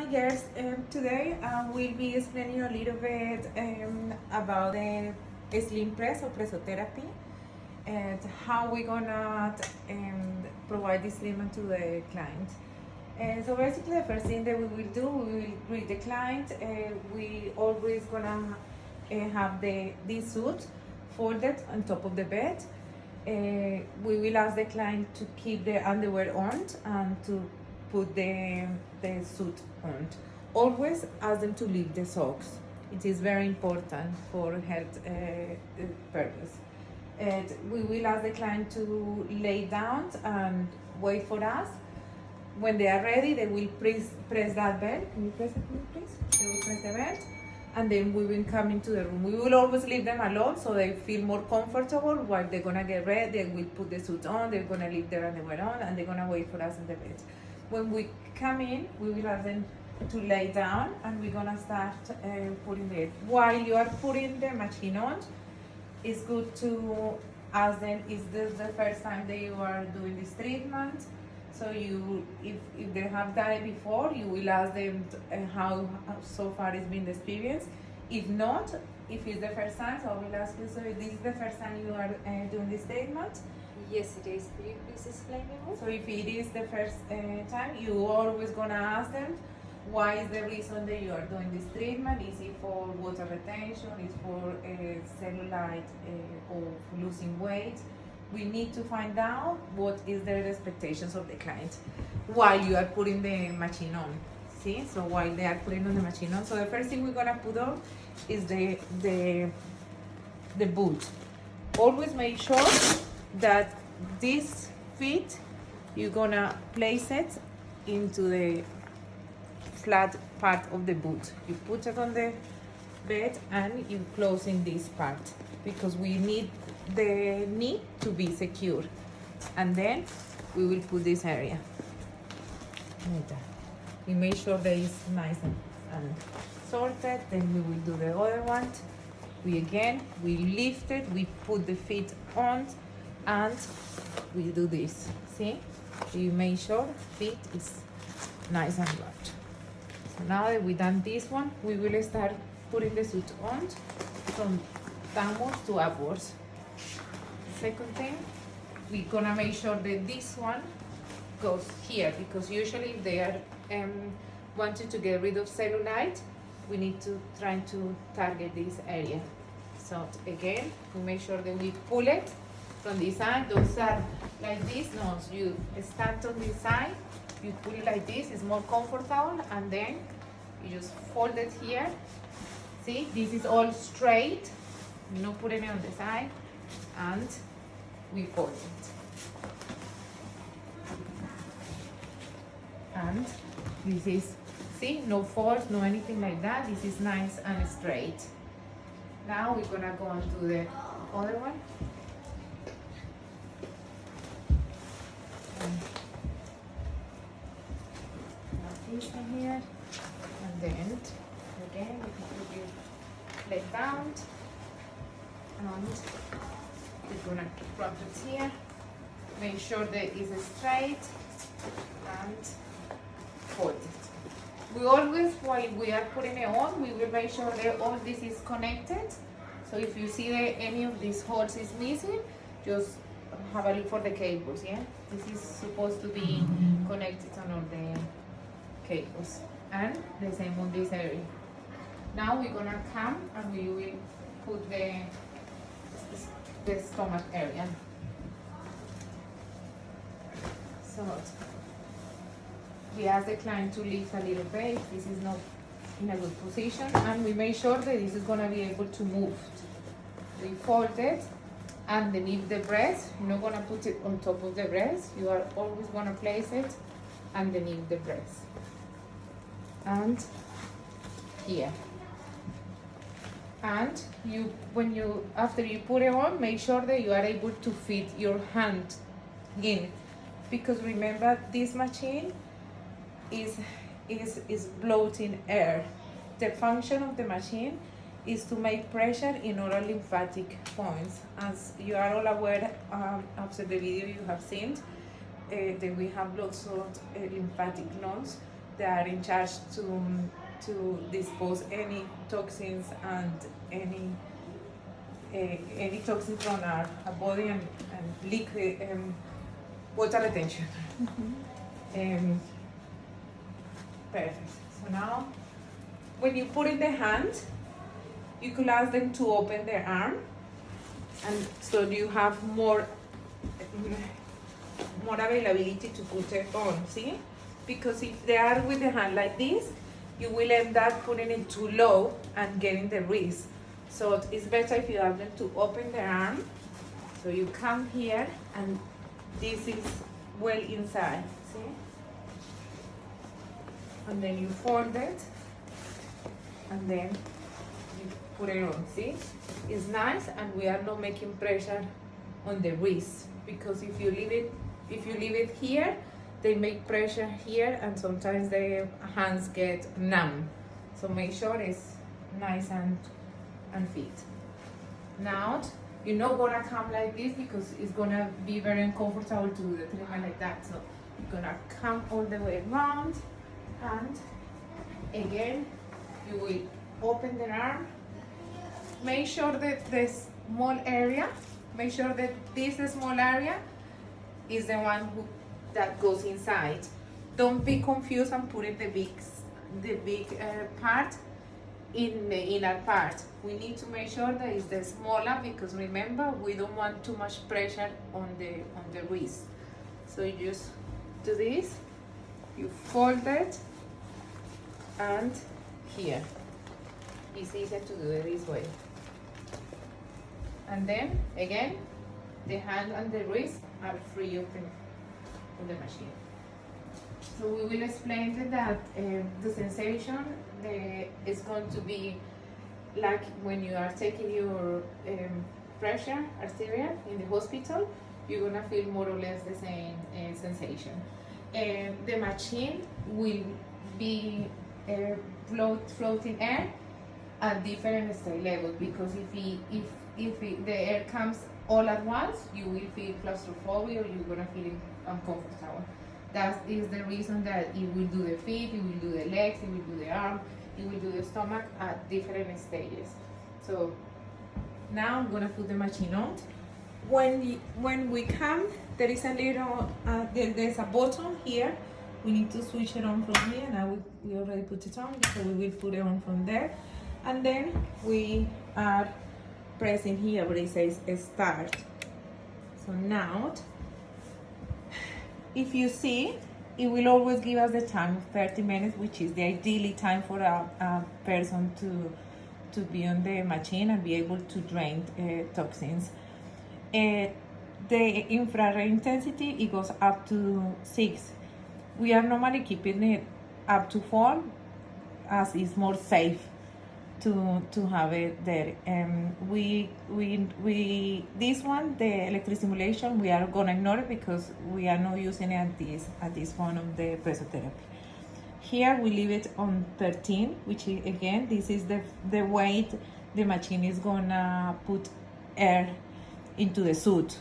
Hi girls, today we'll be explaining a little bit about the slim press or pressotherapy and how we're gonna provide this treatment to the client. So basically the first thing that we will do, we will greet the client. We always gonna have this suit folded on top of the bed. We will ask the client to keep the underwear on and to put the suit on. Always ask them to leave the socks. It is very important for health purpose. And we will ask the client to lay down and wait for us. When they are ready, they will press that bell. Can you press it, please? They will press the bell, and then we will come into the room. We will always leave them alone so they feel more comfortable while they're gonna get ready. They will put the suit on, they're gonna leave their underwear on, and they're gonna wait for us in the bed. When we come in, we will ask them to lay down, and we're gonna start putting it. While you are putting the machine on, it's good to ask them, is this the first time that you are doing this treatment? So if they have done it before, you will ask them how so far has been the experience. If not, if it's the first time, so I will ask you, so this is the first time you are doing this treatment? Yes, it is. Could you please explain me more? So if it is the first time, you always gonna ask them, why is the reason that you are doing this treatment? Is it for water retention? Is it for cellulite or losing weight? We need to find out what is their expectations of the client while you are putting the machine on. See, so while they are putting on the machine on, so the first thing we're gonna put on is the boot. Always make sure that this feet you're gonna place it into the flat part of the boot. You put it on the bed and you close in this part because we need the knee to be secure, and then we will put this area like that. We make sure that it's nice and sorted. Then we will do the other one. We lift it, we put the feet on, and we do this. See, you make sure feet is nice and large. So now that we've done this one, we will start putting the suit on from downwards to upwards. Second thing, we're gonna make sure that this one goes here, because usually if they are wanting to get rid of cellulite, we need to try to target this area. So again, we make sure that we pull it from this side. Those are like this. No, so you stand on this side, you pull it like this, it's more comfortable, and then you just fold it here. See, this is all straight, not putting it on the side, and we fold it. And this is, see, no folds, no anything like that. This is nice and straight. Now we're gonna go on to the other one. This one here, and then again we can put your leg down, and we're gonna wrap it here. Make sure that it's straight and fold it. We always, while we are putting it on, we will make sure that all this is connected. So if you see that any of these holes is missing, just have a look for the cables, yeah? This is supposed to be connected on all the cables. And the same on this area. Now we're gonna come and we will put the stomach area. So we ask the client to lift a little bit. This is not in a good position, and we make sure that this is gonna be able to move. We fold it underneath the breast. You're not gonna put it on top of the breast. You are always gonna place it underneath the breast. And here. And after you put it on, make sure that you are able to fit your hand in, because remember, this machine is bloating air. The function of the machine is to make pressure in all lymphatic points. As you are all aware, after the video you have seen, that we have lots of lymphatic nodes they are in charge to dispose any toxins and any toxin from our body and liquid water retention. Perfect. So now, when you put in the hand, you could ask them to open their arm, and so you have more availability to put it on. See, because if they are with the hand like this, you will end up putting it too low and getting the wrist. So it's better if you have them to open their arm. So you come here, and this is well inside. See, and then you fold it, and then you put it on. See, it's nice, and we are not making pressure on the wrist, because if you leave it here, they make pressure here, and sometimes the hands get numb. So make sure it's nice and fit. Now you're not gonna come like this, because it's gonna be very uncomfortable to do the treatment like that. So you're gonna come all the way around, and again you will open the arm. Make sure that the small area, make sure that this small area is the one that goes inside. Don't be confused and putting the big part in the inner part. We need to make sure that it's the smaller, because remember, we don't want too much pressure on the wrist. So you just do this, you fold it, and here. It's easier to do it this way. And then again, the hand and the wrist are free of the machine. So we will explain that the sensation is going to be like when you are taking your pressure arterial in the hospital. You're gonna feel more or less the same sensation. The machine will be floating air at different state levels, because if the air comes all at once, you will feel claustrophobia, or you're gonna feel uncomfortable. That is the reason that it will do the feet, it will do the legs, it will do the arm, it will do the stomach at different stages. So now I'm gonna put the machine on. When we come, there is a little, there's a button here. We need to switch it on from here. Now we already put it on, so we will put it on from there. And then we are pressing here where it says start. So now, if you see, it will always give us the time of 30 minutes, which is the ideally time for a person to be on the machine and be able to drain toxins. The infrared intensity, it goes up to 6. We are normally keeping it up to 4, as is more safe to have it there. This one, the electric stimulation, we are gonna ignore it, because we are not using it at this point of the presotherapy. Here we leave it on 13, which is, again, this is the weight the machine is gonna put air into the suit.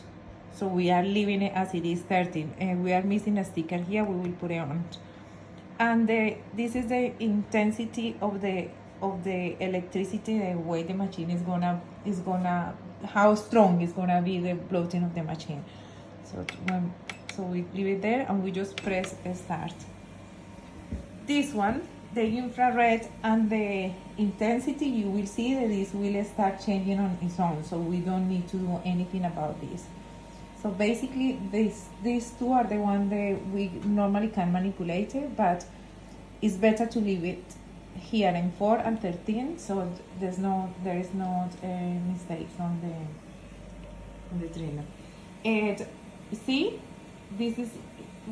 So we are leaving it as it is 13, and we are missing a sticker here. We will put it on. And this is the intensity of the electricity, the way the machine is gonna how strong is gonna be the bloating of the machine. So we leave it there, and we just press start. This one, the infrared and the intensity, you will see that this will start changing on its own, so we don't need to do anything about this. So basically, these two are the ones that we normally can manipulate it, but it's better to leave it here in 4 and 13, so there is no mistakes on the driller. And see, this is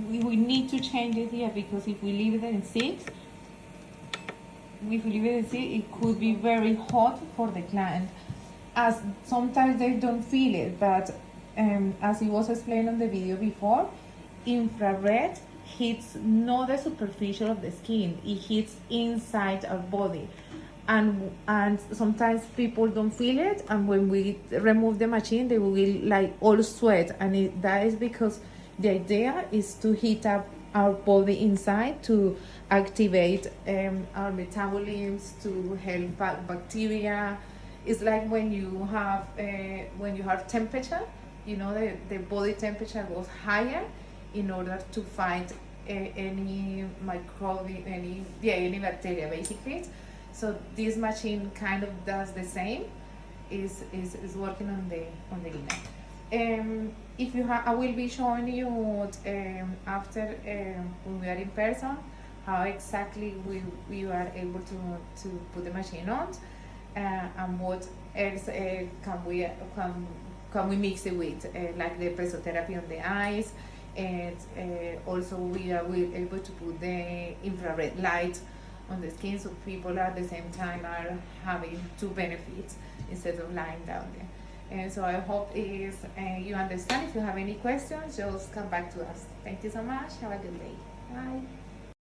we need to change it here, because if we leave it in 6, it could be very hot for the client, as sometimes they don't feel it, but as it was explained on the video before, infrared hits not the superficial of the skin, it hits inside our body, and sometimes people don't feel it, and when we remove the machine, they will like all sweat, and that is because the idea is to heat up our body inside to activate our metabolisms, to help bacteria. It's like when you have temperature, you know, the body temperature goes higher in order to fight any microbe, any bacteria basically. So this machine kind of does the same. Is working on the inner. If you I will be showing you after when we are in person how exactly we are able to put the machine on, and what else can we mix it with, like the presotherapy on the eyes, and also we are able to put the infrared light on the skin, so people at the same time are having two benefits instead of lying down there. And so I hope is you understand. If you have any questions, just come back to us. Thank you so much. Have a good day. Bye.